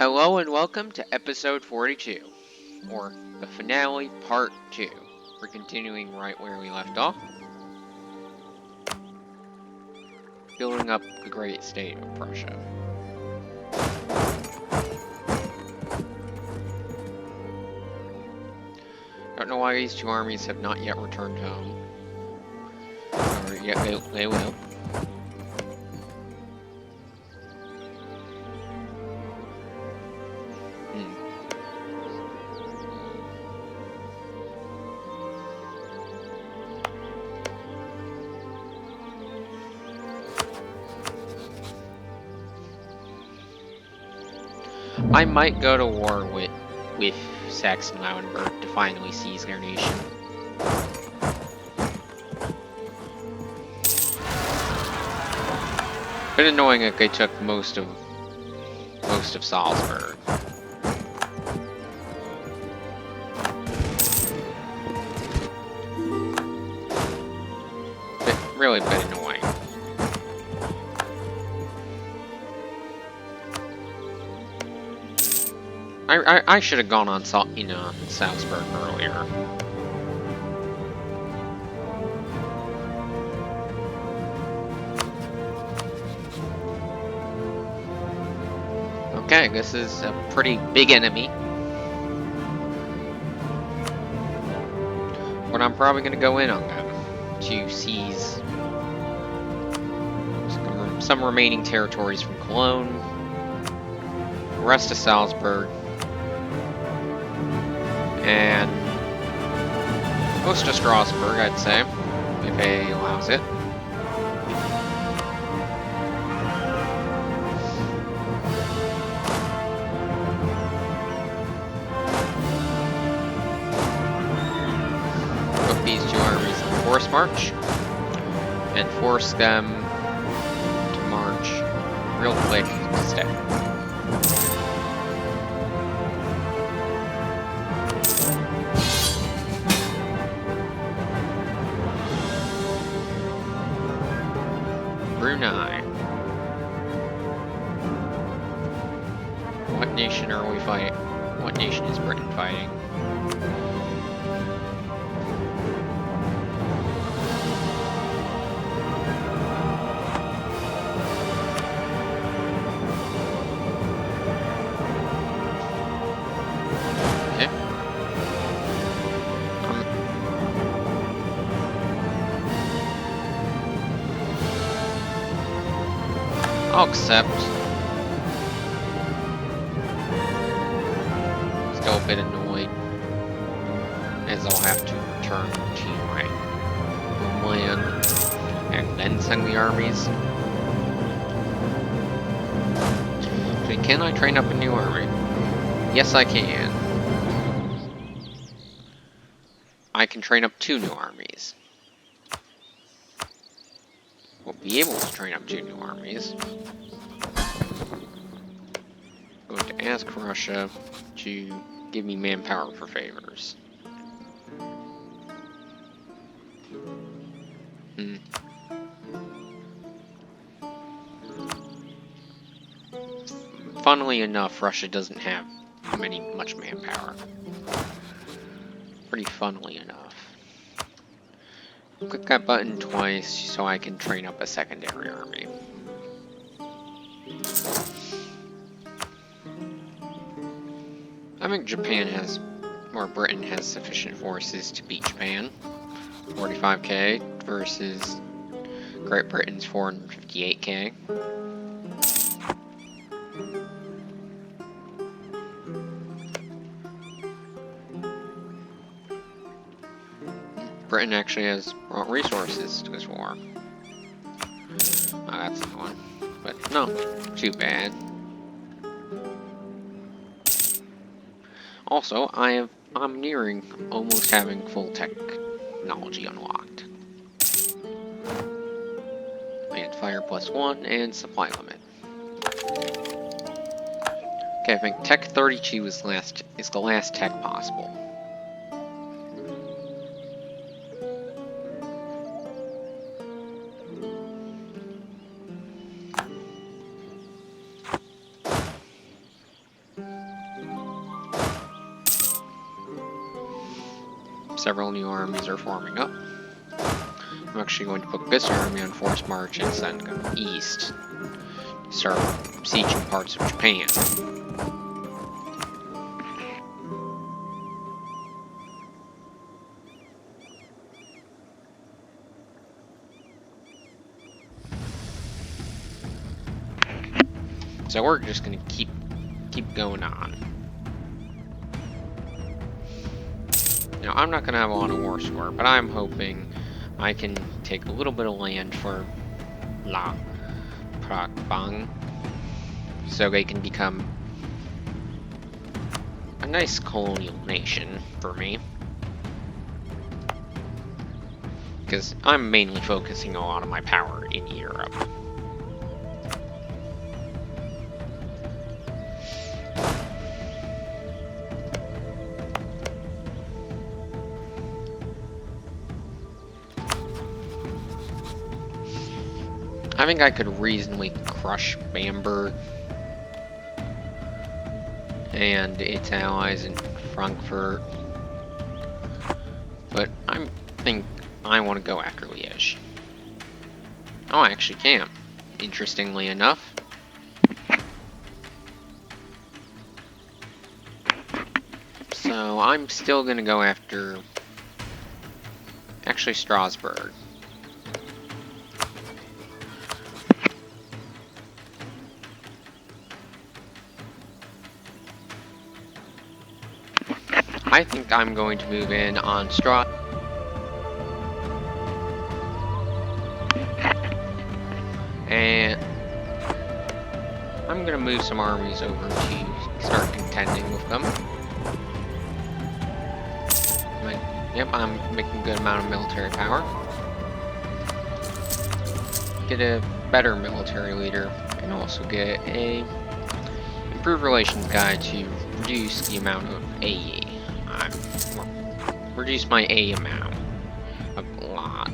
Hello and welcome to episode 42, or the finale part 2. We're continuing right where we left off, building up the great state of Prussia. Don't know why these two armies have not yet returned home, or yet they will. I might go to war with Saxon-Lauenburg to finally seize their nation. Bit annoying that they took most of Salzburg. Really bit annoying. I should have gone on Salzburg earlier. Okay, this is a pretty big enemy. But I'm probably going to go in on them to seize some remaining territories from Cologne, the rest of Salzburg, and most of Strasbourg, I'd say, if he allows it. Put these two armies in force march and force them to march real quick to stay. Brunei. What nation are we fighting? What nation is Britain fighting? Okay. I'll accept. Still a bit annoyed, as I'll have to return to my homeland and then send the armies. So can I train up a new army? Yes, I can. I can train up 2 new armies. We'll be able to train up 2 new armies. I'm going to ask Russia to give me manpower for favors. Funnily enough, Russia doesn't have much manpower. Pretty funnily enough. Click that button twice so I can train up a secondary army. I think Britain has sufficient forces to beat Japan. 45k versus Great Britain's 458k. Britain actually has resources to this war. Oh, that's the one. But no, too bad. Also, I'm nearing almost having full technology unlocked. Land fire +1 and supply limit. Okay, I think Tech 32 is the last tech possible. several new armies are forming up. I'm actually going to put this army on forced march and send go east. Start sieging parts of Japan. So we're just gonna keep going on. Now I'm not gonna have a lot of war score, but I'm hoping I can take a little bit of land for La Prakbang, so they can become a nice colonial nation for me. Because I'm mainly focusing a lot of my power in Europe. I think I could reasonably crush Bamberg and its allies in Frankfurt, but I think I want to go after Liège. Oh, I actually can, interestingly enough. So I'm still going to go after, actually, Strasbourg. I think I'm going to move in on and I'm going to move some armies over to start contending with them. Yep, I'm making a good amount of military power. Get a better military leader, and also get a improved relations guy to reduce the amount of AE. Reduce my A amount a lot.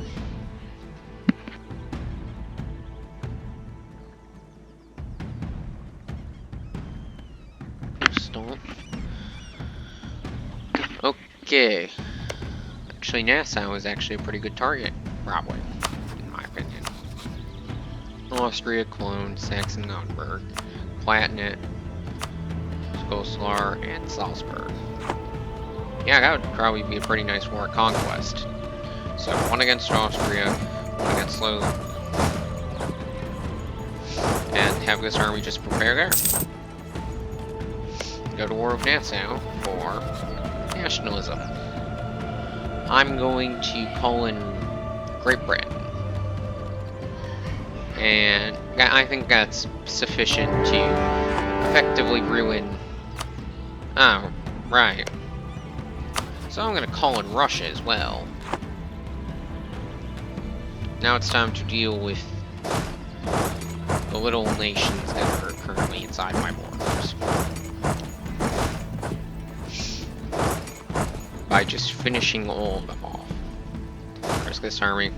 Stop. Okay. Actually, Nassau is actually a pretty good target, probably, in my opinion. Austria, Cologne, Saxon-Gothenburg, Palatinate, Skoslar, and Salzburg. Yeah, that would probably be a pretty nice war conquest. So, one against Austria, one against Slovakia, and have this army just prepare there. Go to war with Nassau for nationalism. I'm going to call in Great Britain. And I think that's sufficient to effectively ruin... Oh, right. So I'm going to call in Russia as well. Now it's time to deal with the little nations that are currently inside my borders. By just finishing all of them off. There's this army.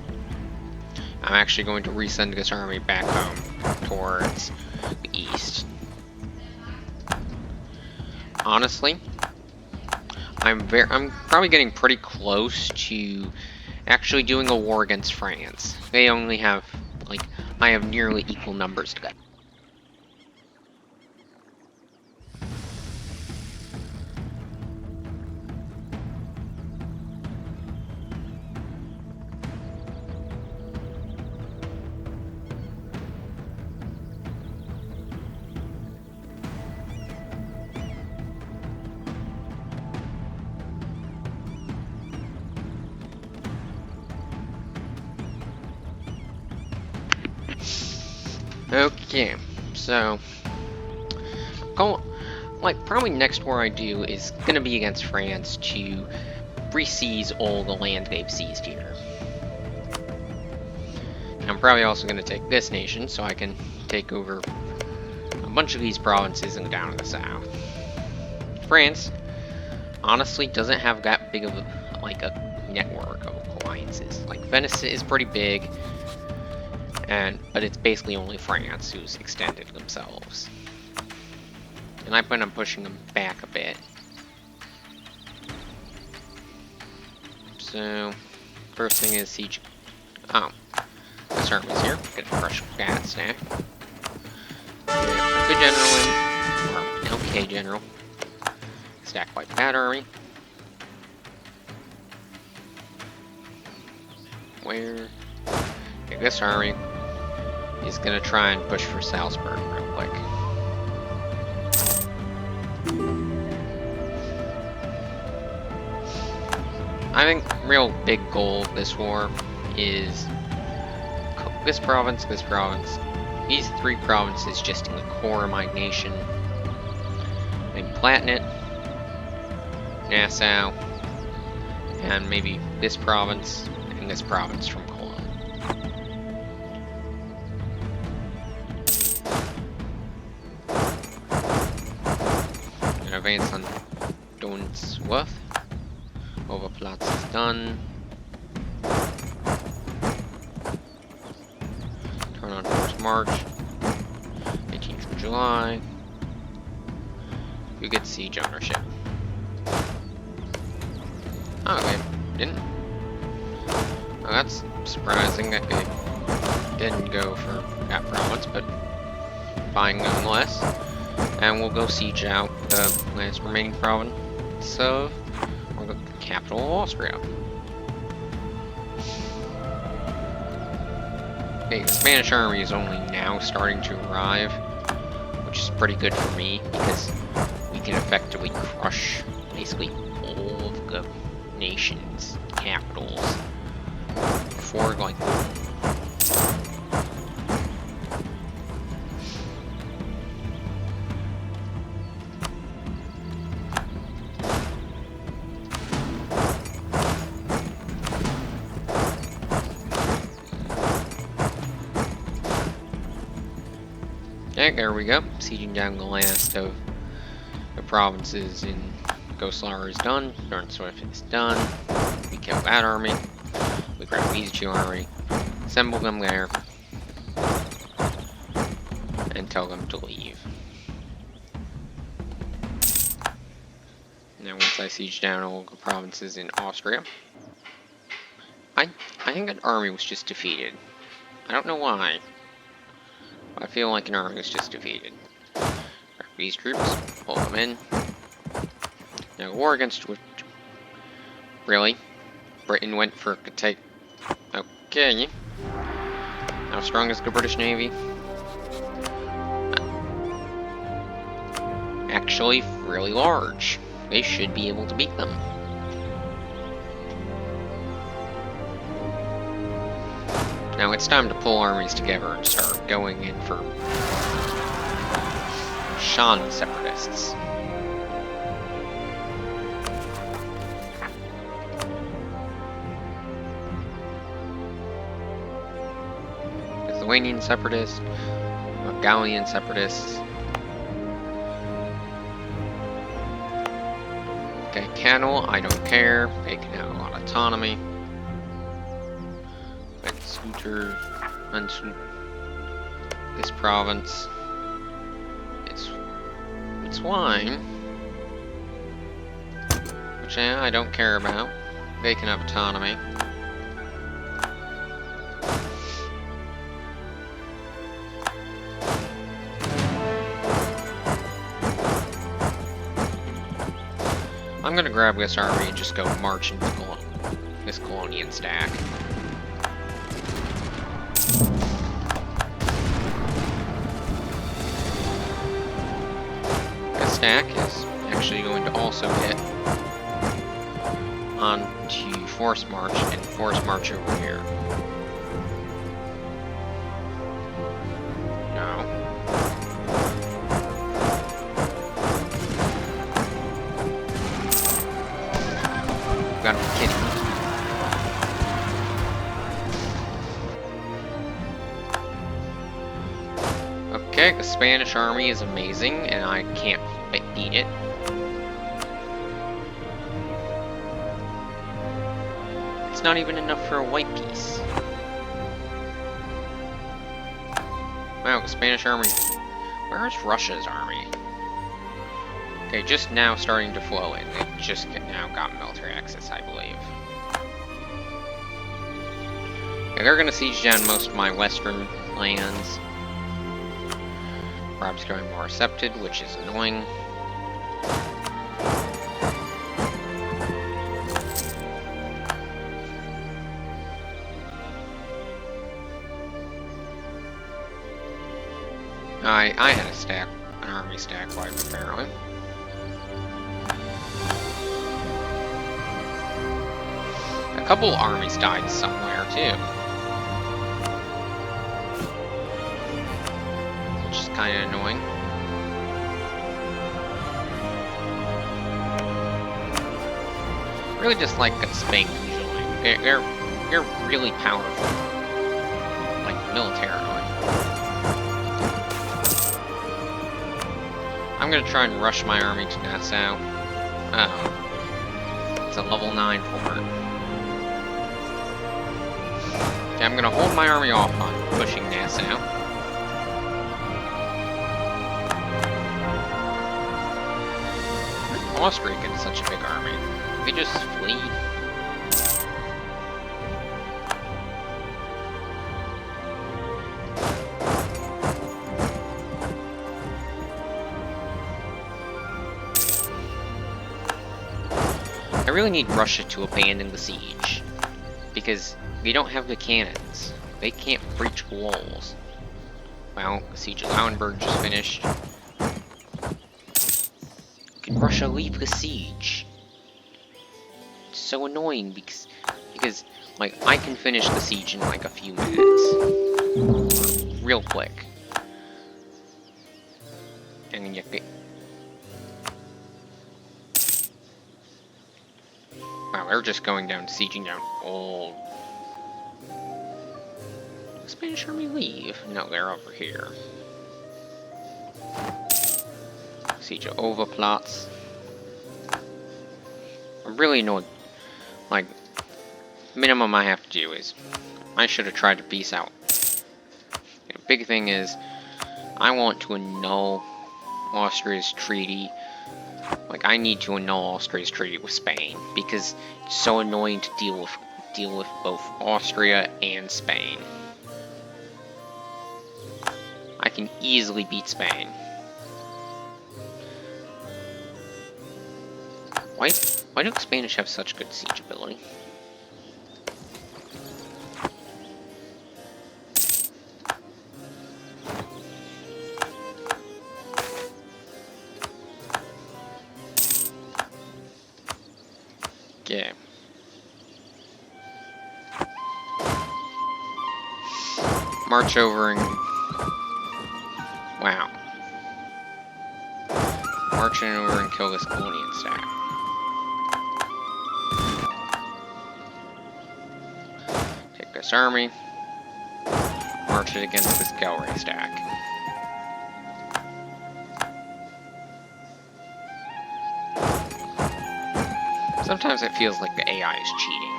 I'm actually going to resend this army back home towards the east. Honestly, I'm probably getting pretty close to actually doing a war against France. They only have, like, I have nearly equal numbers to them. Okay, so probably next war I do is gonna be against France to re-seize all the land they've seized here. I'm probably also gonna take this nation so I can take over a bunch of these provinces and go down to the south. France, honestly, doesn't have that big of a network of alliances. Like, Venice is pretty big, but it's basically only France who's extended themselves. And I plan on pushing them back a bit. So, first thing is siege. Oh, this army's here. Get a fresh gat stack. Get a good general in, or an okay general. Stack by bad army. Where? Okay, this army is gonna try and push for Salzburg real quick. I think real big goal of this war is this province, this province, these three provinces just in the core of my nation. Maybe Palatinate, Nassau, and maybe this province and this province from Cologne. And advance on Donsworth. Overplatz is done. Turn on first March. 18th of July. You get siege ownership. Oh, they didn't. Oh, that's surprising that they didn't go for that province, but fine nonetheless. And we'll go siege out the last remaining province of the capital of Austria. Okay, the Spanish army is only now starting to arrive, which is pretty good for me because we can effectively crush basically all of the nation's capitals before, like, okay, there we go. Sieging down the last of the provinces in Goslar is done. Donsworth is done. We kill that army. We grab these two army, assemble them there, and tell them to leave. Now once I siege down all the provinces in Austria, I think an army was just defeated. I don't know why. I feel like an army was just defeated. These troops, pull them in. Now, war against which... Really? Britain went for take... Okay. How strong is the British Navy? Actually, really large. They should be able to beat them. Now it's time to pull armies together and start going in for Shan separatists. Lithuanian separatists, Gallian separatists. Okay, Canal, I don't care. They can have a lot of autonomy. Scooter, this province. It's wine, which I don't care about. They can have autonomy. I'm gonna grab this army and just go march into this Colonian stack. This stack is actually going to also hit onto force march and force march over here. No. Gotta be kidding me. Okay, the Spanish army is amazing, and I can't beat it. It's not even enough for a white piece. Wow, the Spanish army. Where's Russia's army? Okay, just now starting to flow in. They just now got military access, I believe. Yeah, they're gonna siege down most of my western lands. Perhaps going more accepted, which is annoying. I had an army stack wipe apparently. A couple armies died somewhere too, which is kind of annoying. Really just like Spain usually. They're really powerful, like militarily. I'm gonna try and rush my army to Nassau. Oh, it's a level 9 fort. Okay, I'm gonna hold my army off on pushing Nassau. Austria gets such a big army. They just flee. I really need Russia to abandon the siege, because they don't have the cannons. They can't breach walls. Well, the siege of Lauenburg just finished. Can Russia leave the siege? It's so annoying because like I can finish the siege in like a few minutes, real quick, and yet wow, they're just going down, sieging down all. Did the Spanish army leave? No, they're over here. Siege of Overplatz. I'm really annoyed. Like, minimum I have to do is, I should have tried to peace out. The big thing is, I want to annul Austria's treaty. Like, I need to annul Austria's treaty with Spain, because it's so annoying to deal with both Austria and Spain. I can easily beat Spain. Why do the Spanish have such good siege ability? Yeah. March over and... Wow. Marching over and kill this Colonian stack. Take this army. March it against this cavalry stack. Sometimes it feels like the AI is cheating.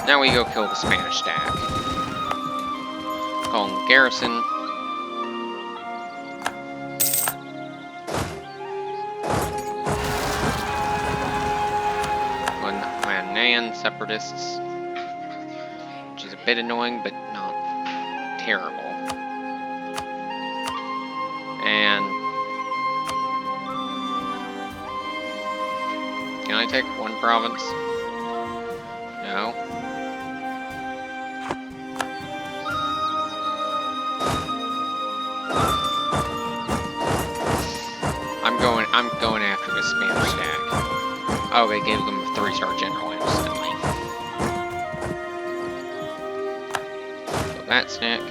Now we go kill the Spanish stack. Call him garrison. Nan separatists. Which is a bit annoying, but not terrible. And... can I take one province? No. I'm going after the Spanish stack. Oh, they gave them a 3-star general instantly. So that stack.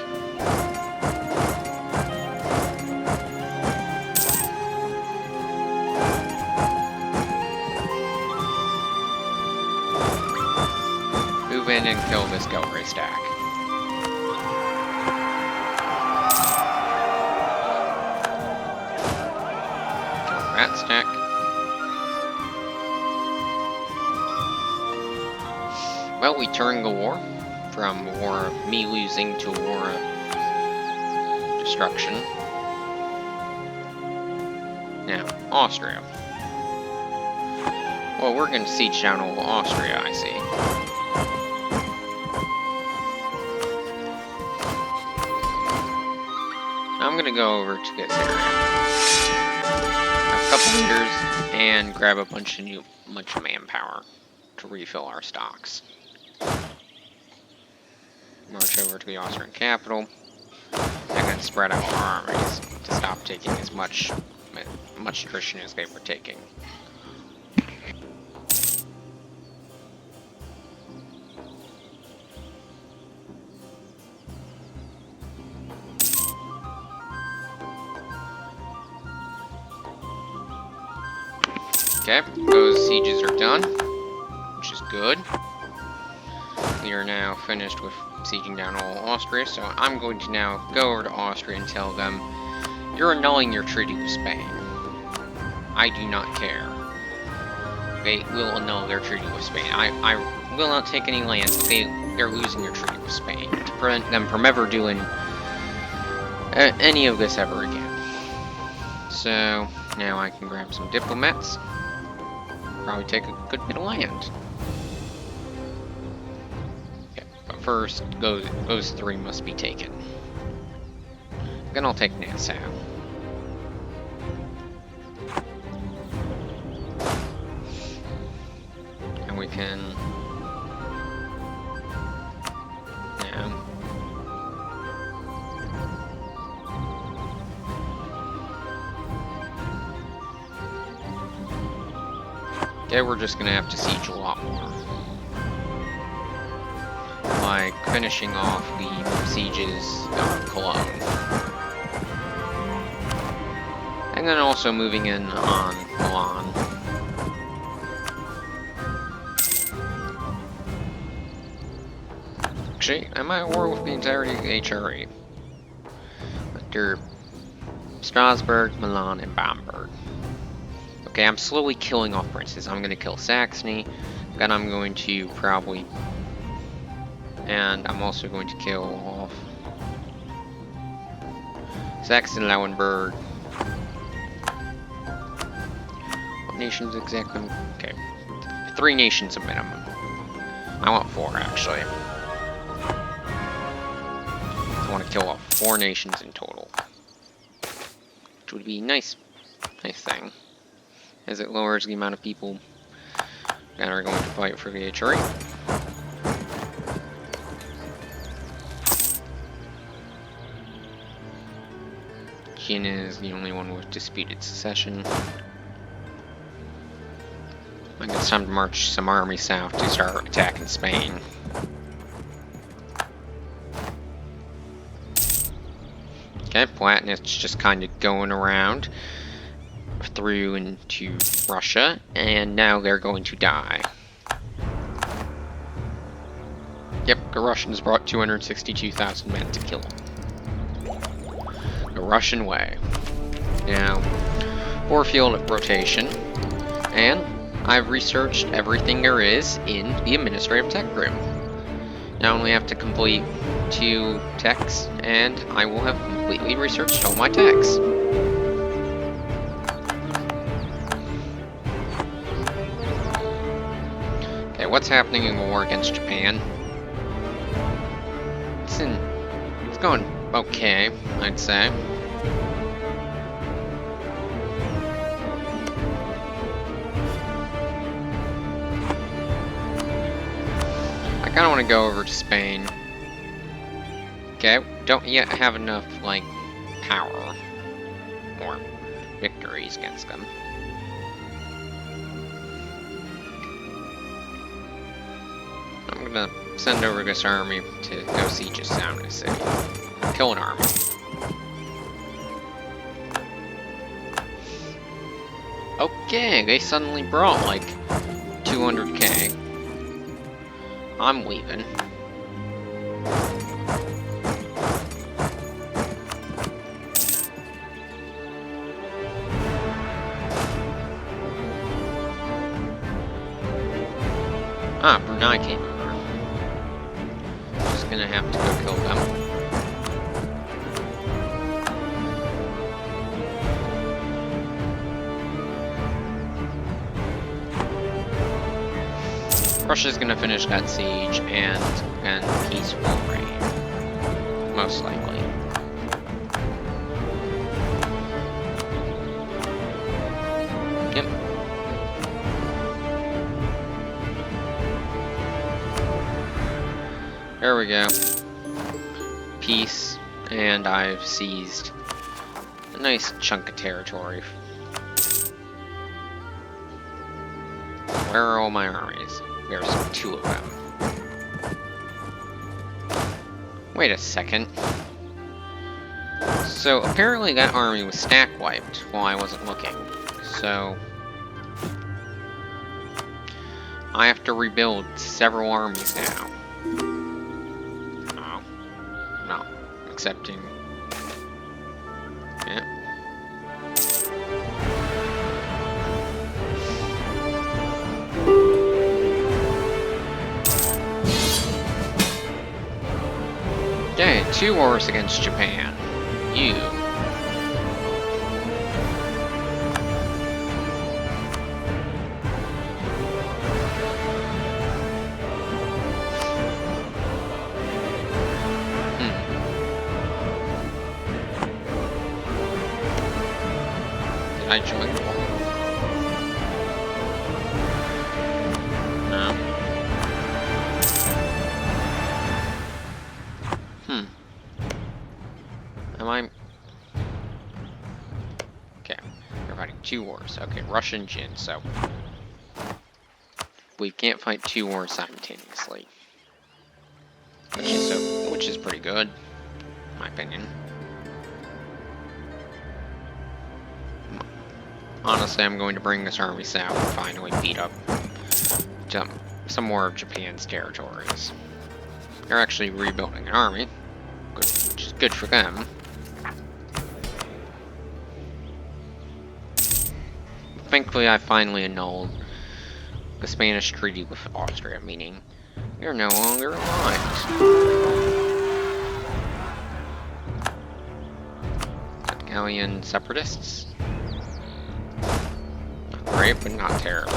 Move in and kill this cavalry stack. Kill that stack. Well, we turned the war from a war of me losing to a war of destruction. Now, Austria. Well, we're gonna siege down all Austria, I see. I'm gonna go over to this area. A couple leaders and grab a bunch of manpower to refill our stocks. March over to the Austrian capital, and then spread out our armies to stop taking as much attrition as they were taking. Okay, those sieges are done, which is good. We are now finished with sieging down all Austria, so I'm going to now go over to Austria and tell them, you're annulling your treaty with Spain. I do not care. They will annul their treaty with Spain. I will not take any land. They're losing their treaty with Spain to prevent them from ever doing any of this ever again. So now I can grab some diplomats. Probably take a good bit of land. Okay, but first, those three must be taken. Then I'll take Nassau. And we can... Yeah. Okay, we're just gonna have to siege a lot more. Like finishing off the sieges of Cologne. And then also moving in on Milan. Actually, I'm at war with the entirety of the HRE. They're Strasbourg, Milan, and Bamberg. Okay, I'm slowly killing off princes. I'm going to kill Saxony, then I'm going to probably... And I'm also going to kill off Saxon-Lauenburg. What nations exactly? Okay, 3 nations a minimum. I want 4, actually. I want to kill off 4 nations in total. Which would be a nice thing, as it lowers the amount of people that are going to fight for the HRE. Jin is the only one with disputed secession. I think it's time to march some army south to start attacking Spain. Okay, Palatinus just kind of going around through into Russia, and now they're going to die. Yep, the Russians brought 262,000 men to kill them. The Russian way. Now, 4-field rotation, and I've researched everything there is in the administrative tech room. Now I only have to complete 2 techs, and I will have completely researched all my techs. Okay, what's happening in the war against Japan? It's going okay, I'd say. I kinda wanna go over to Spain. Okay, don't yet have enough, like, power or victories against them. I'm gonna send over this army to go siege Sound City. Kill an army. Okay, they suddenly brought, like, 200k. I'm leaving. Ah, Brunei came over. Just gonna have to go kill them. Russia's gonna finish that siege and peace will reign. Most likely. Yep. There we go. Peace, and I've seized a nice chunk of territory. Where are all my armies? There's 2 of them. Wait a second. So apparently that army was stack wiped while I wasn't looking. So I have to rebuild several armies now. Oh. No. Accepting. Yeah. Okay, 2 wars against Japan. You. Did I join the war? No. Am I... Okay, we're fighting 2 wars. Okay, Russian Jin, so... We can't fight 2 wars simultaneously. Which is pretty good, in my opinion. Honestly, I'm going to bring this army south and finally beat up some more of Japan's territories. They're actually rebuilding an army, which is good for them. Thankfully, I finally annulled the Spanish treaty with Austria, meaning you're no longer aligned. Italian separatists? Not great, but not terrible.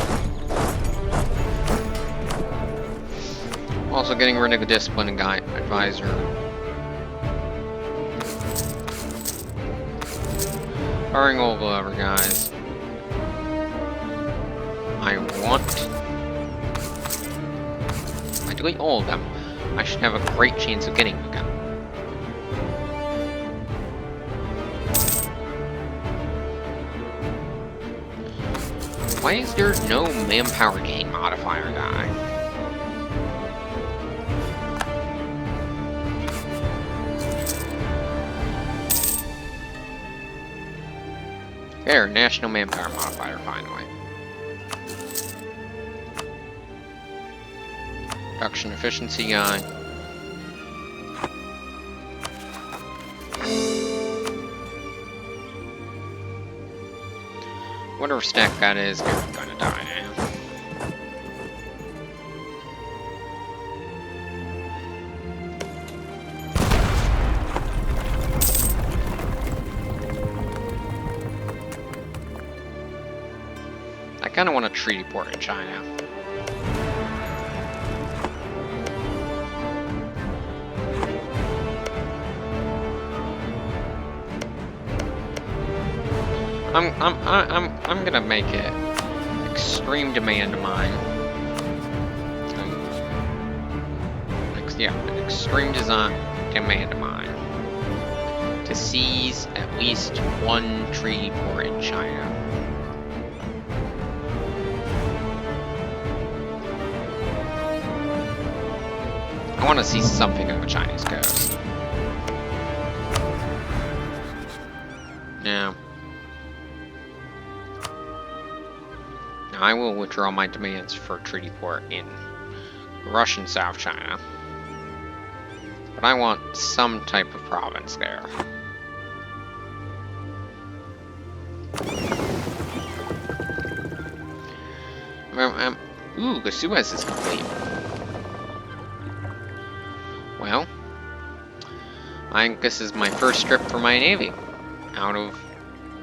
Also getting rid of the discipline and guide advisor. Firing all the other guys. I delete all of them. I should have a great chance of getting them. Why is there no manpower gain modifier guy? There, national manpower modifier finally. Production efficiency guy. Whatever stack that is, they're gonna die now. I kinda want a treaty port in China. I'm gonna make it extreme demand of mine. Yeah, an extreme demand of mine to seize at least 1 treaty port in China. I want to see something of the Chinese coast. Now, I will withdraw my demands for treaty port in Russian South China. But I want some type of province there. Ooh, the Suez is complete. Well, I think this is my first trip for my navy out of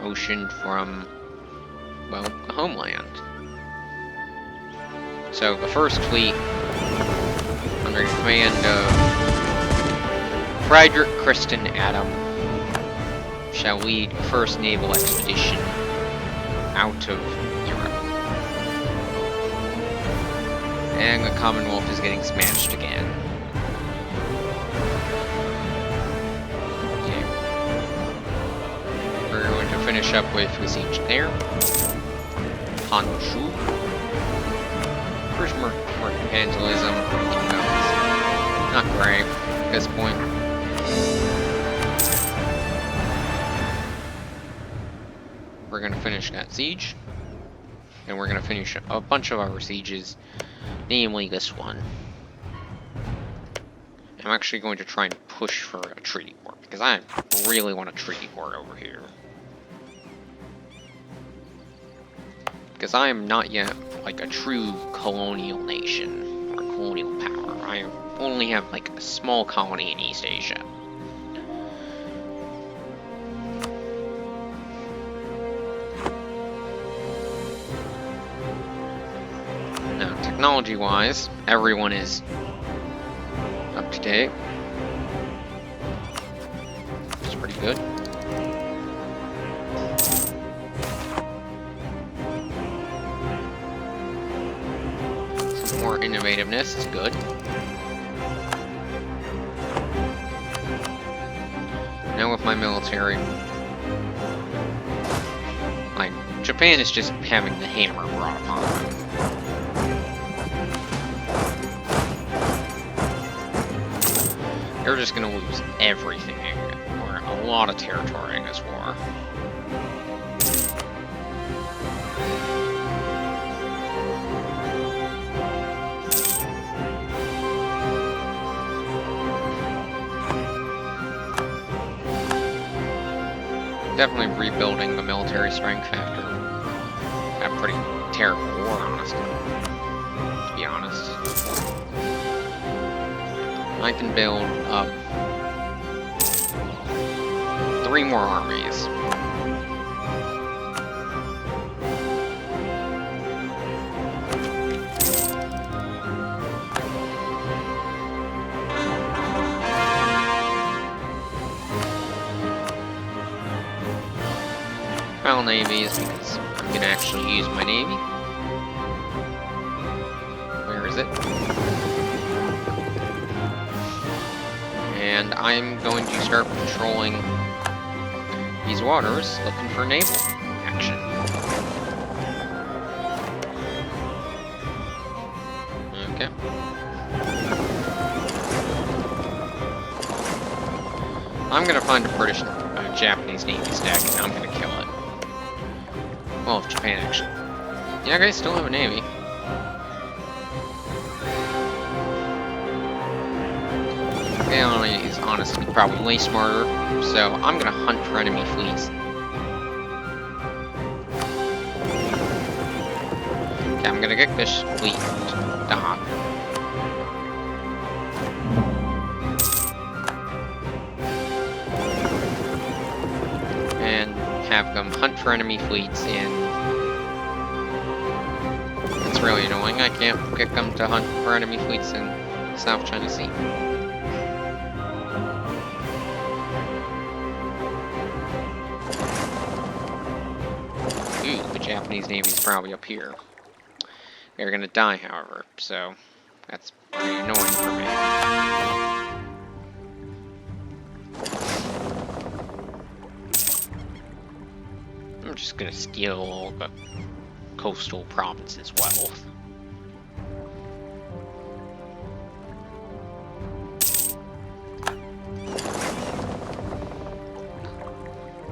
ocean from, well, the homeland. So the first fleet, under the command of Friedrich Christian Adam, shall lead the first naval expedition out of Europe. And the Commonwealth is getting smashed again. Okay. We're going to finish up with the siege there. Honshu. First mercantilism, you know, it's not great at this point. We're going to finish that siege, and we're going to finish a bunch of our sieges, namely this one. I'm actually going to try and push for a treaty war, because I really want a treaty war over here. Because I am not yet, like, a true colonial nation, or colonial power. I only have, like, a small colony in East Asia. Now, technology-wise, everyone is up to date. It's pretty good. Some more innovativeness is good. Now with my military, like, Japan is just having the hammer brought upon them. They're just gonna lose everything, or a lot of territory in this war. Definitely rebuilding the military strength after a pretty terrible war, honestly. To be honest. I can build up 3 more armies. Well, navy is because I'm going to actually use my navy. Where is it? And I'm going to start patrolling these waters, looking for naval action. Okay. I'm gonna find a British, Japanese Navy stack, and I'm gonna kill it. Well, if Japan actually. Yeah, I guys still have a navy. Is honestly probably way smarter, so I'm gonna hunt for enemy fleets. Okay, I'm gonna get this fleet to dock. And have them hunt for enemy fleets in... It's really annoying, I can't get them to hunt for enemy fleets in South China Sea. The Japanese Navy's probably up here. They're gonna die, however, so that's pretty annoying for me. I'm just gonna steal all the coastal provinces' wealth.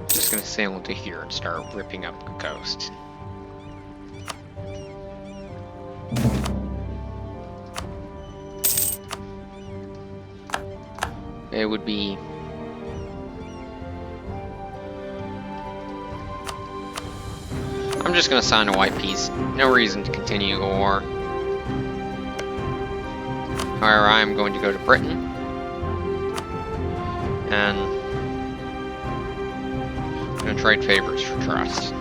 Just gonna sail into here and start ripping up the coast. It would be... I'm just gonna sign a white peace. No reason to continue the war. However, I am going to go to Britain. And I'm gonna trade favors for trust.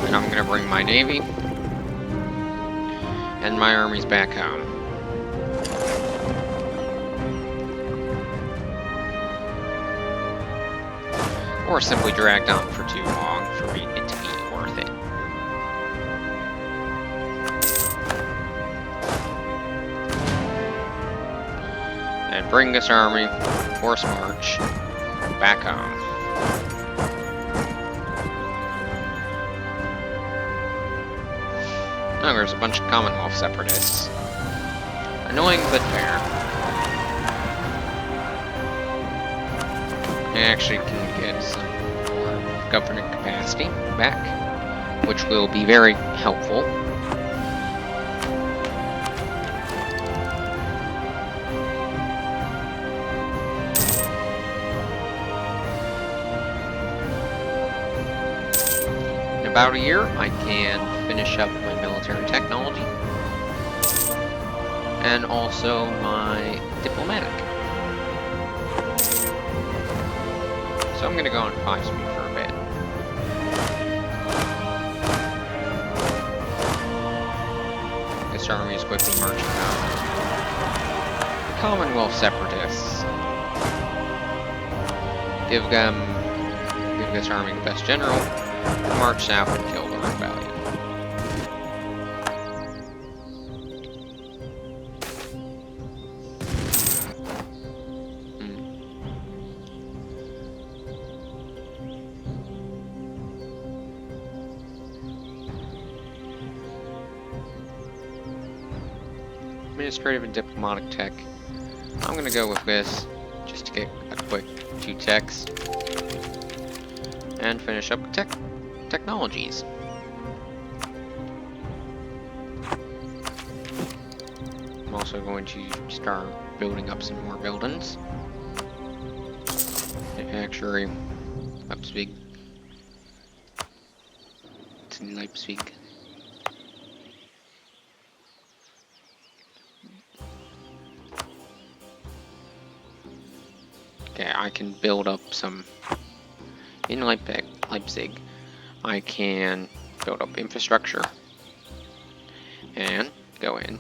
And I'm gonna bring my navy. and my army's back home. Or simply dragged on for too long for it to be worth it. And bring this army, force march, back home. Oh, there's a bunch of Commonwealth separatists. Annoying but fair. I actually can get some more governing capacity back, which will be very helpful. In about a year, I can finish up my military technology and also my diplomatic. So I'm going to go on 5-speed for a bit. This army is quickly marching out. Commonwealth separatists. Give this army the best general, and march south and kill the rebellion. Administrative and diplomatic tech. I'm gonna go with this just to get a quick 2 techs and finish up with technologies. I'm also going to start building up some more buildings. Manufacturing Leipzig. It's in Leipzig. Okay, I can build up some in Leipzig. I can build up infrastructure and go in.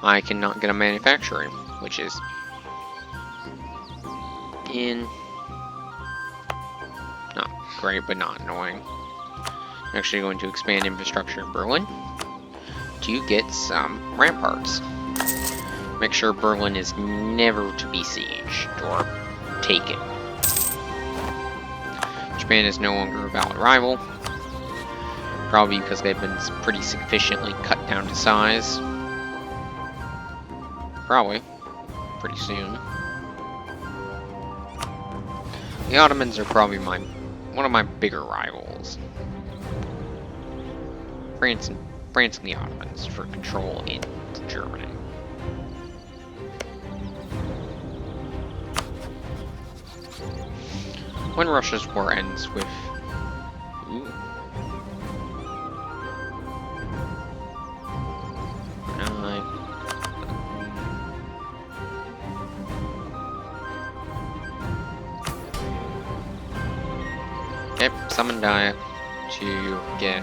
I cannot get a manufacturing, which is not great, but not annoying. I'm actually going to expand infrastructure in Berlin to get some ramparts. Make sure Berlin is never to be sieged or taken. Japan is no longer a valid rival, probably because they've been pretty sufficiently cut down to size. Probably pretty soon. The Ottomans are probably one of my bigger rivals. France and the Ottomans for control in Germany. When Russia's war ends with... Okay, summon Dia to get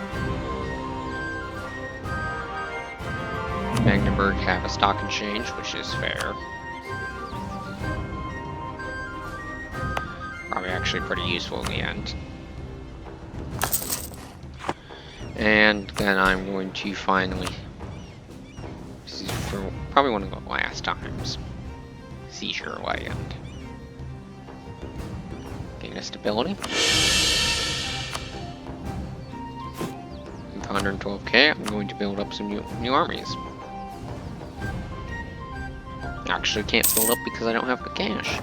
Magdeburg have a stock exchange, which is fair. Probably actually pretty useful in the end. And then I'm going to finally, this is for probably one of the last times, seize your land. Gain a stability. 112k, I'm going to build up some new armies. Actually can't build up because I don't have the cash.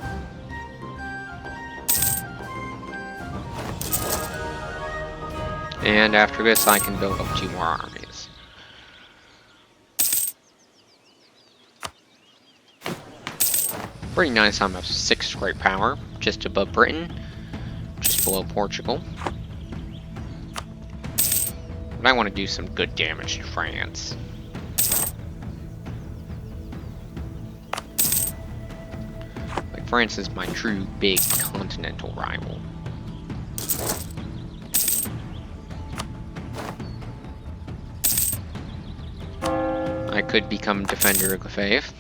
And after this, I can build up 2 more armies. Pretty nice, I'm a 6th great power, just above Britain, just below Portugal. But I want to do some good damage to France. Like, France is my true big continental rival. could become Defender of the Faith.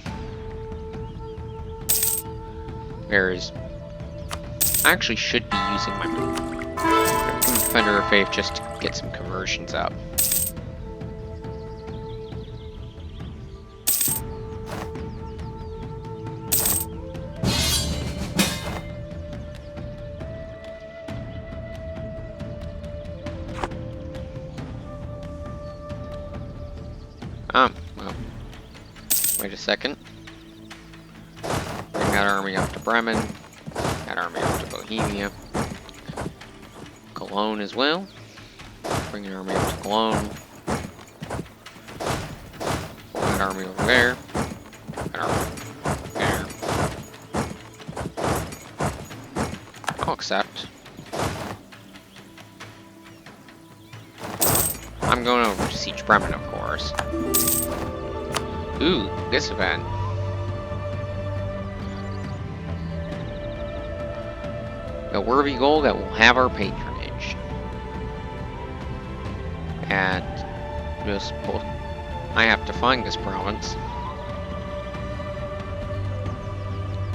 Whereas, I actually should be using my Defender of Faith just to get some conversions up. Well, wait a second. Bring that army up to Bremen. That army up to Bohemia. Cologne as well. Bring an army up to Cologne. Pull that army over there. That army there. I'll accept. I'm going over to siege Bremen, of course. Ooh, this event. A worthy goal that will have our patronage. And just, well, I have to find this province.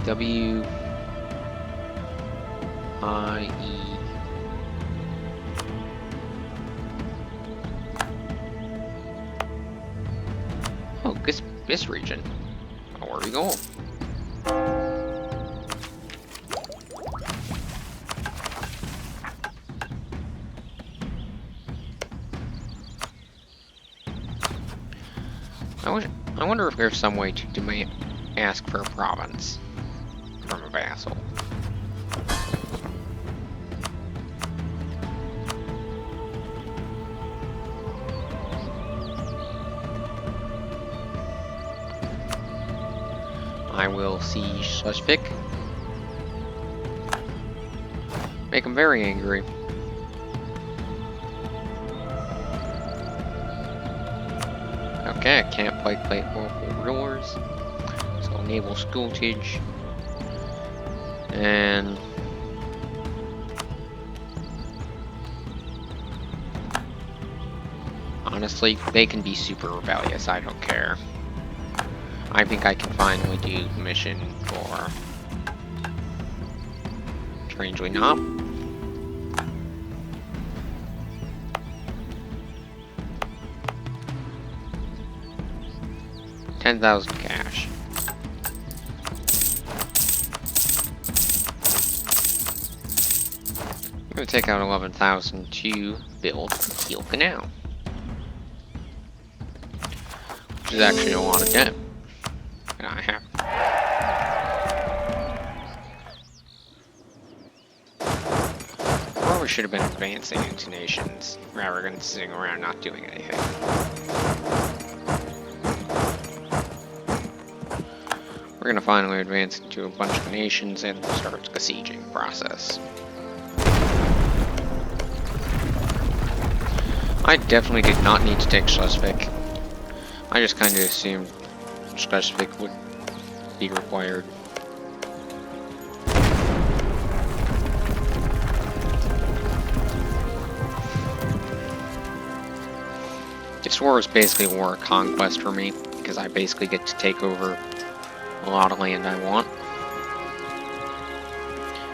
W-I-E. Oh, this region. Oh, where are we going? I wonder if there's some way to ask for a province from a vassal. I will siege Schleswig. Make him very angry. Okay, I can't play multiple wars. So naval sculptage. And honestly, they can be super rebellious, I don't care. I think I can finally do the mission for strangely not. $10,000 cash. I'm gonna take out 11,000 to build Kiel Canal, which is actually a lot of debt. And I have. Or we should have been advancing into nations rather than sitting around not doing anything. We're gonna finally advance into a bunch of nations and start the sieging process. I definitely did not need to take Schleswig. I just kind of assumed Schleswig would be required. This war is basically a war of conquest for me, because I basically get to take over a lot of land I want.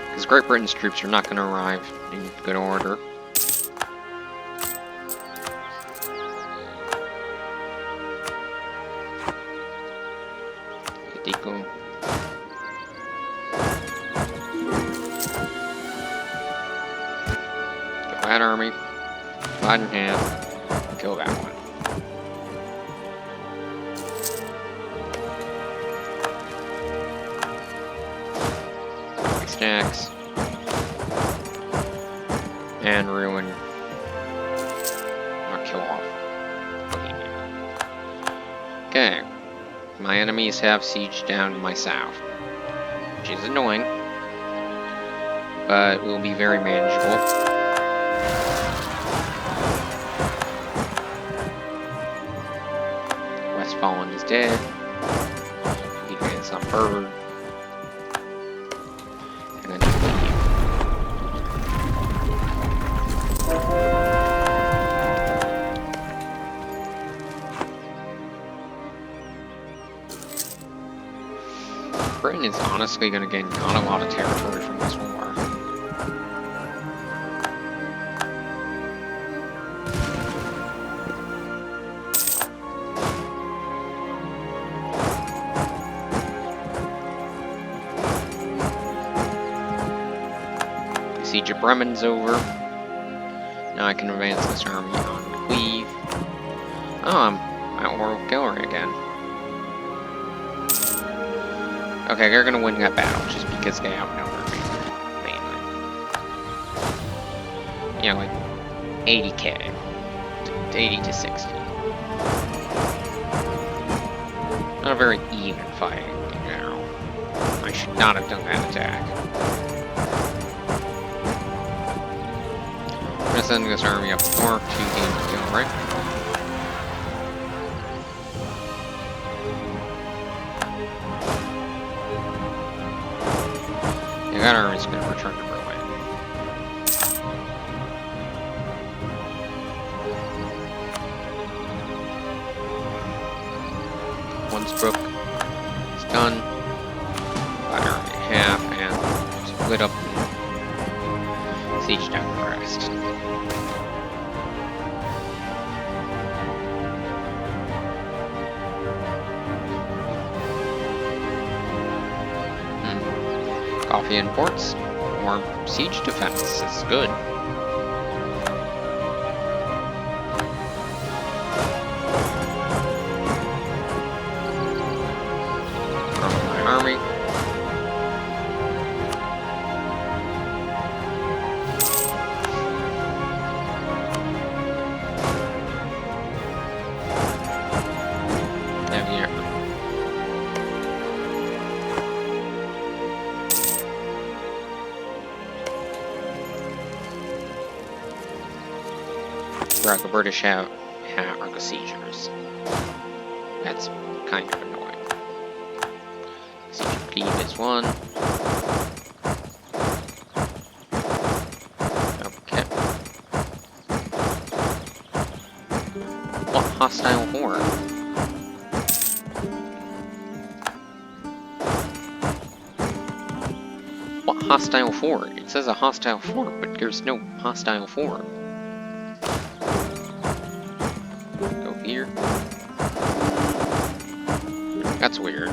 Because Great Britain's troops are not going to arrive in good order. Deco. Kill that army. Divide in half. Kill that one. Stacks. And ruin. Or kill off Bohemia. Okay. My enemies have sieged down my south, which is annoying, but will be very manageable. Westfalen is dead. Advance on Berber. And then Britain is honestly going to gain not a lot of territory from this war. The siege of Bremen's over. Now I can advance this army on Cleve. Oh, I'm at war with Gilroy again. Okay, they're gonna win that battle just because they outnumbered me, mainly. You know, like 80k, 80 to 60. Not a very even fight in general. I should not have done that attack. I'm gonna send this army up north to gain Gilroy. That army's going to return to Berlin. Once is done, that army in half, and split up and siege down the rest. Coffee imports, more siege defense is good. From my army. And yeah. Right, the British are the besiegers. That's kind of annoying. Siege of Kyiv is one. Okay. What hostile horde? What hostile fort? It says a hostile fort, but there's no hostile fort. Here. That's weird.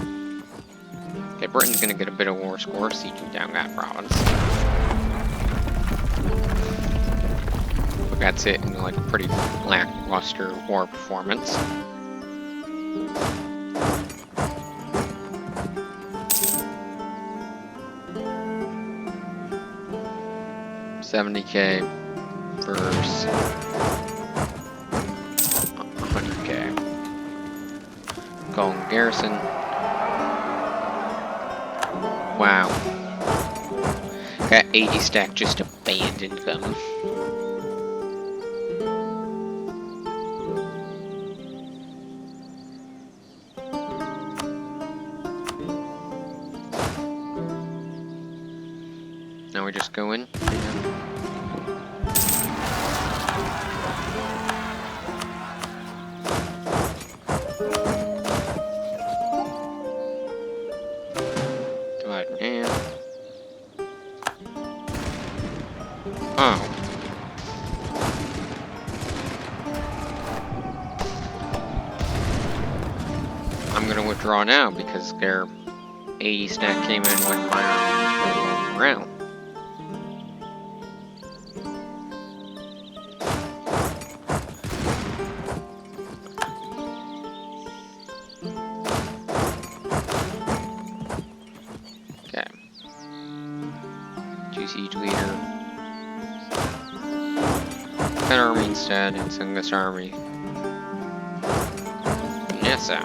Okay, Britain's gonna get a bit of war score sieging down that province. But that's it in like a pretty lackluster war performance. $70k versus 100k. Golden Garrison. Wow. That 80 stack just abandoned them. Now we just go in. Oh. I'm gonna withdraw now because their 80 stack came in when my army was really low morale. Okay. 2 siege leader. That army instead, and send this army. Yes, so.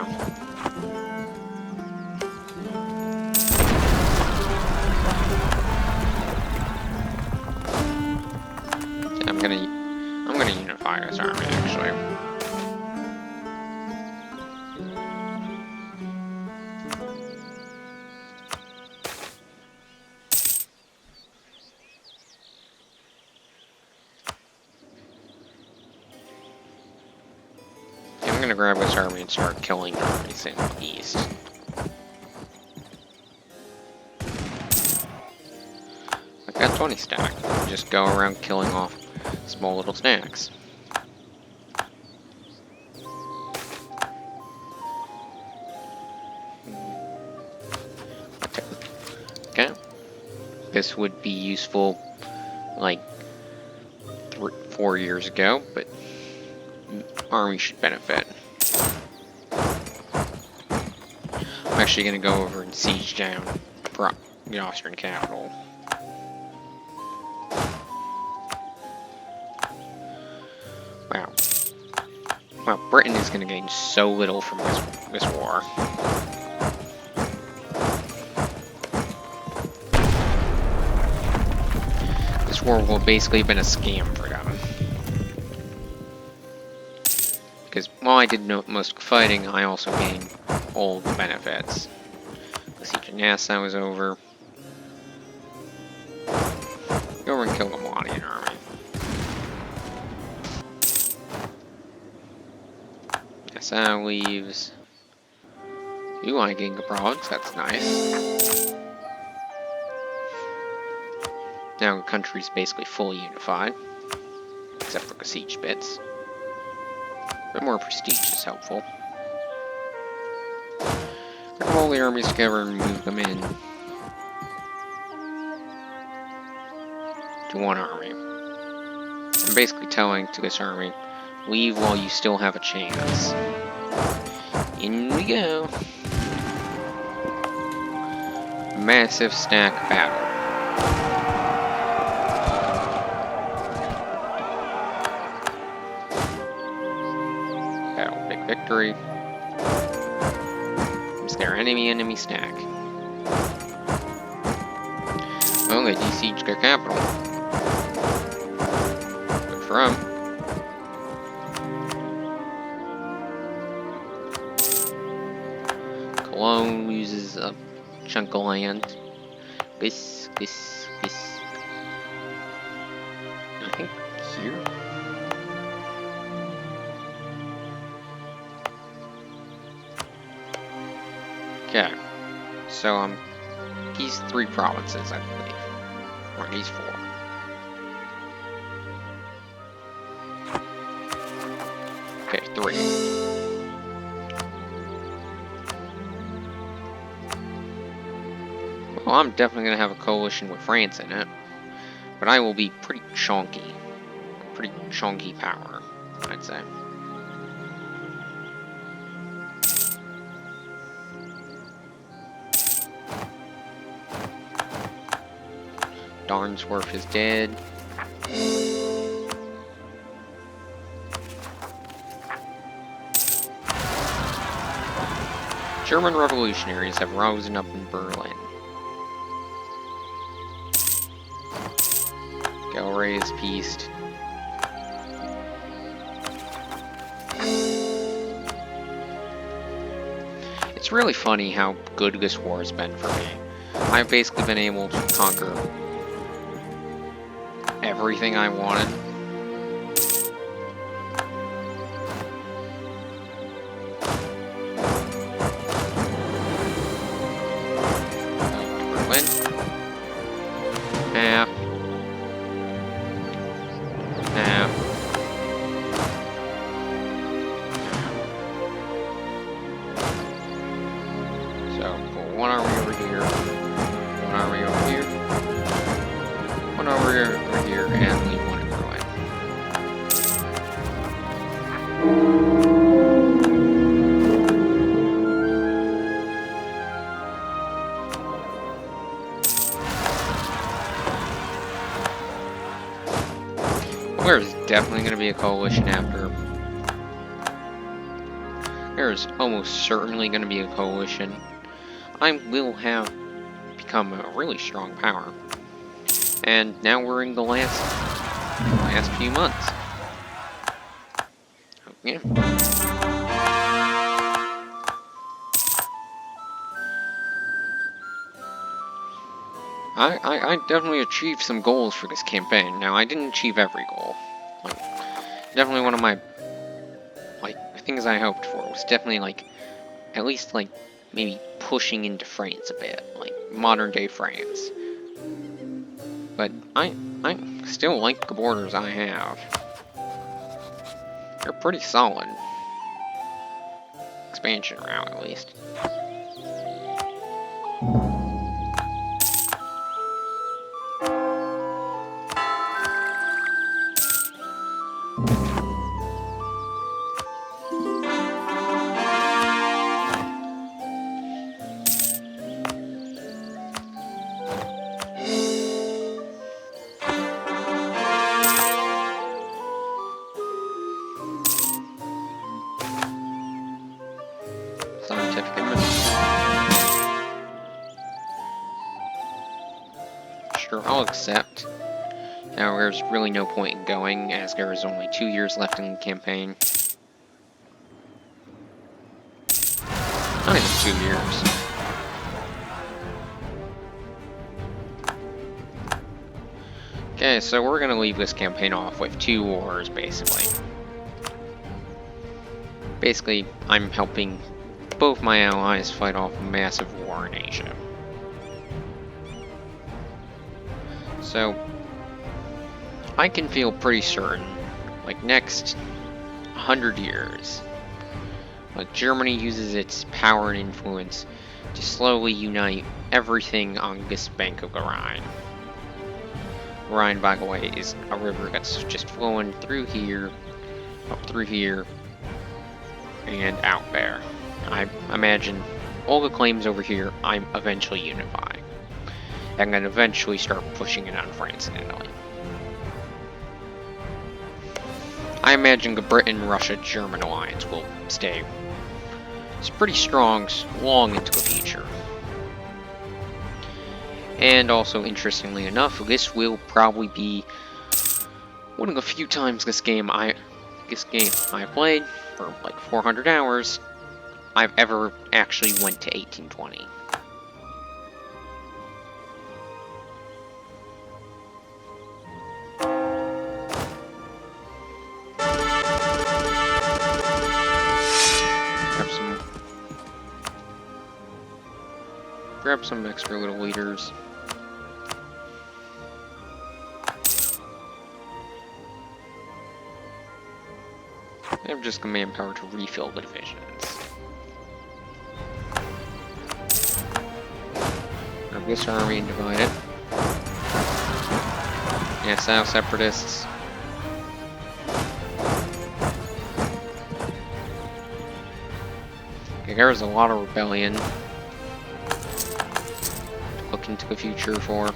I'm gonna unify this army actually. I'm gonna grab this army and start killing armies in the east. Got 20 stack. Just go around killing off small little stacks. Okay. This would be useful like 4 years ago, but army should benefit. I'm actually going to go over and siege down the Austrian capital. Wow. Well, Britain is going to gain so little from this war. This war will basically have been a scam for them. Because while I did most fighting, I also gained all the benefits. The siege of Nassau was over. Go over and kill the Melanian army. Nassau leaves. Ooh, I gained the province, that's nice. Now the country's basically fully unified, except for the siege bits. But more prestige is helpful. Grab all the armies together and move them in to one army. I'm basically telling to this army, leave while you still have a chance. In we go. Massive stack battle. Battle, big victory. Is there enemy stack? Oh, they besieged their capital. Good for them. Cologne loses a chunk of land. This. I think here. Okay. So, these 3 provinces, I believe. Or these 4. Okay, 3. Well, I'm definitely going to have a coalition with France in it. But I will be pretty chunky. Pretty chunky power, I'd say. Darnsworth is dead. German revolutionaries have risen up in Berlin. Galray is peaced. It's really funny how good this war has been for me. I've basically been able to conquer everything I wanted. Berlin. Half. Half. So, put one army over here, one army over here, one over here, and leave one in Berlin. There's definitely going to be a coalition after. There's almost certainly going to be a coalition. I will have become a really strong power. And now we're in the last few months. Yeah. I definitely achieved some goals for this campaign. Now, I didn't achieve every goal. Like, definitely one of my, things I hoped for was definitely, at least, maybe pushing into France a bit. Like, modern-day France. But I still like the borders I have. They're pretty solid. Expansion route, at least. Scientific administration. Sure, I'll accept. Now, there's really no point in going, as there is only 2 years left in the campaign. Not even 2 years. Okay, so we're gonna leave this campaign off with 2 wars, basically. Basically, I'm helping both my allies fight off a massive war in Asia. So, I can feel pretty certain, like next 100 years, like Germany uses its power and influence to slowly unite everything on this bank of the Rhine. The Rhine, by the way, is a river that's just flowing through here, up through here, and out there. I imagine all the claims over here I'm eventually unifying, and then eventually start pushing it on France and Italy. I imagine the Britain-Russia-German alliance will stay. It's pretty strong, long into the future. And also, interestingly enough, this will probably be one of the few times this game I played for like 400 hours. I've ever actually went to 1820. Grab some extra little leaders. I have just the manpower to refill the divisions. Grab this army and divide it. Yes, now separatists. Okay, there's a lot of rebellion. Look into the future for.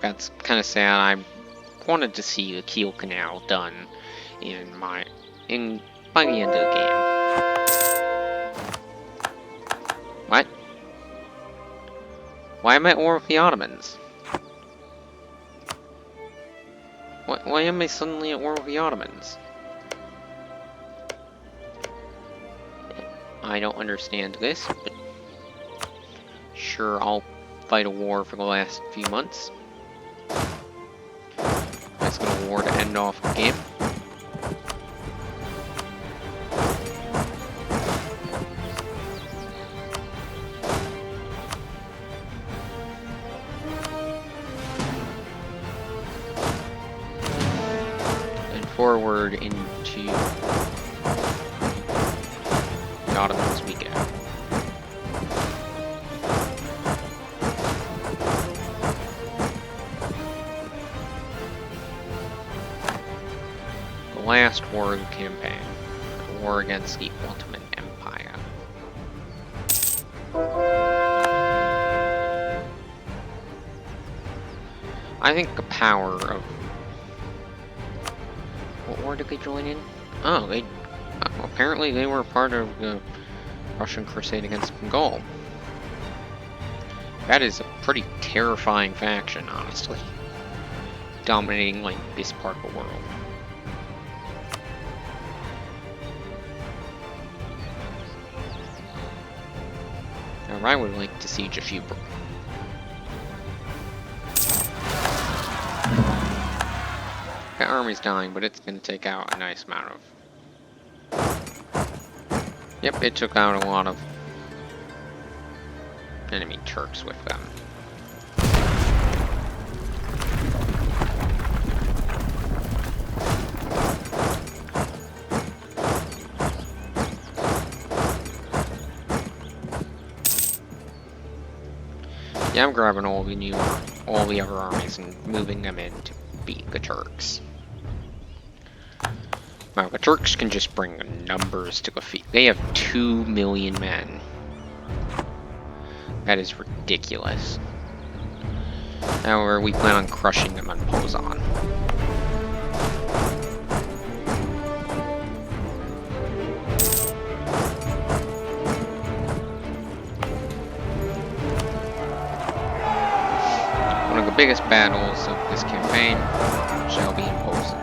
That's kind of sad. I wanted to see the Kiel Canal done by the end of the game. What? Why am I at war with the Ottomans? Why am I suddenly at war with the Ottomans? I don't understand this, but sure, I'll fight a war for the last few months. Let's go to war to end off the game. And forward into the Ottomans we go. Last war of the campaign, the war against the Ottoman Empire. I think the power of... What war did they join in? Oh, they... apparently they were part of the Russian crusade against Bengal. That is a pretty terrifying faction, honestly. Dominating, like, this part of the world. I would like to siege a few. army's dying, but it's going to take out a nice amount of... Yep, it took out a lot of enemy Turks with them. Yeah, I'm grabbing all the other armies and moving them in to beat the Turks. Wow, the Turks can just bring numbers to defeat. They have 2 million men. That is ridiculous. However, we plan on crushing them on Poznan. One of the biggest battles of this campaign shall be in Poznan.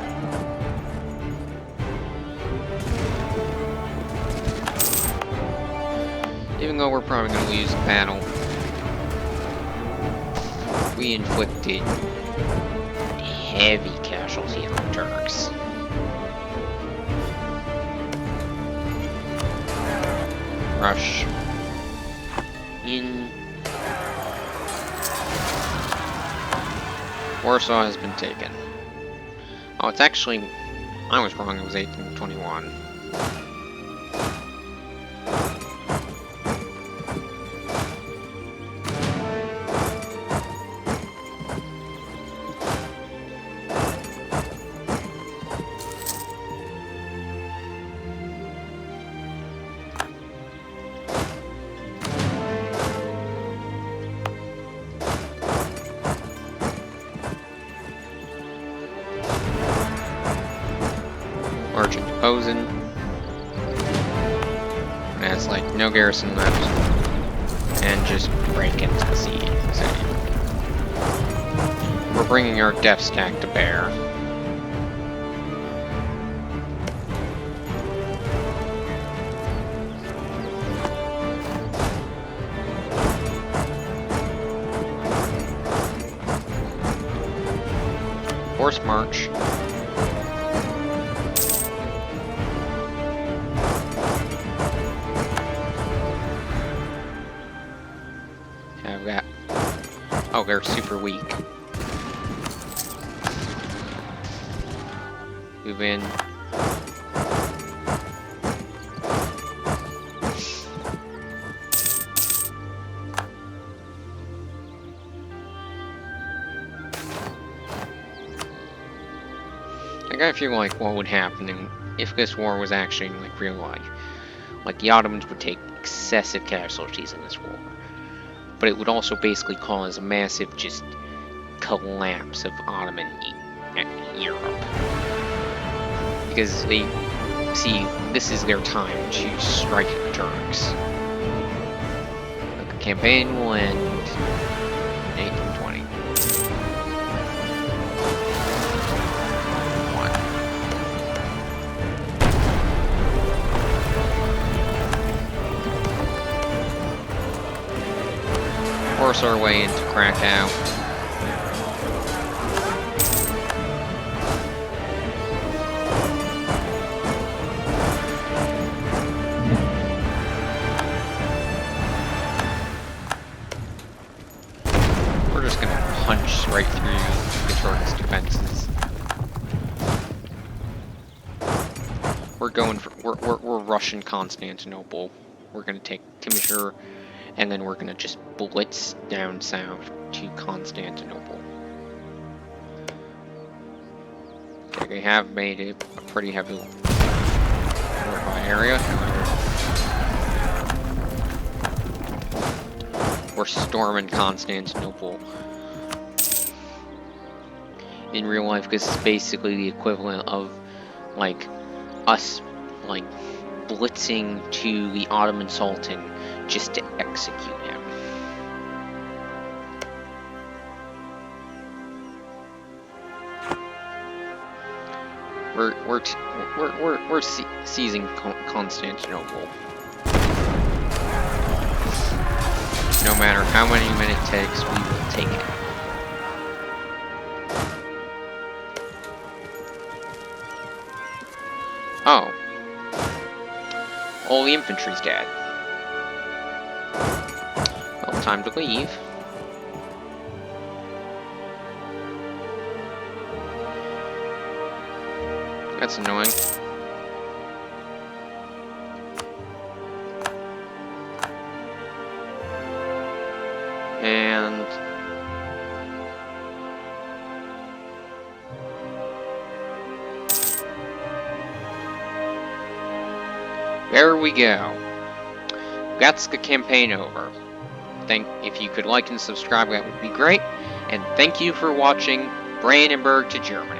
Even though we're probably going to lose the battle, we inflicted heavy casualty on the Turks. Rush in. Warsaw has been taken. Oh, it's actually... I was wrong, it was 1821. March into Posen. And it's like no garrison left. And just break into the city. We're bringing our death stack to bear. Force march. Have that. Oh, they're super weak. Move in. I got a feeling like what would happen if this war was actually in like real life. Like the Ottomans would take excessive casualties in this war. But it would also basically cause a massive just collapse of Ottoman Europe. Because they see this is their time to strike the Turks. The campaign will end in 1820. Force our way into Krakow. We're just gonna punch right through the Turks' defenses. We're going for we're rushing Constantinople. We're gonna take Timashur. And then we're going to just blitz down south to Constantinople. Okay, they have made it a pretty heavy fortified area, however. We're storming Constantinople. In real life, this is basically the equivalent of, like, us, like, blitzing to the Ottoman Sultan just to execute him. We're seizing Constantinople. No matter how many men it takes, we will take it. Oh. All the infantry's dead. Well, time to leave. That's annoying. And... there we go. That's the campaign over. If you could like and subscribe, that would be great. And thank you for watching Brandenburg to Germany.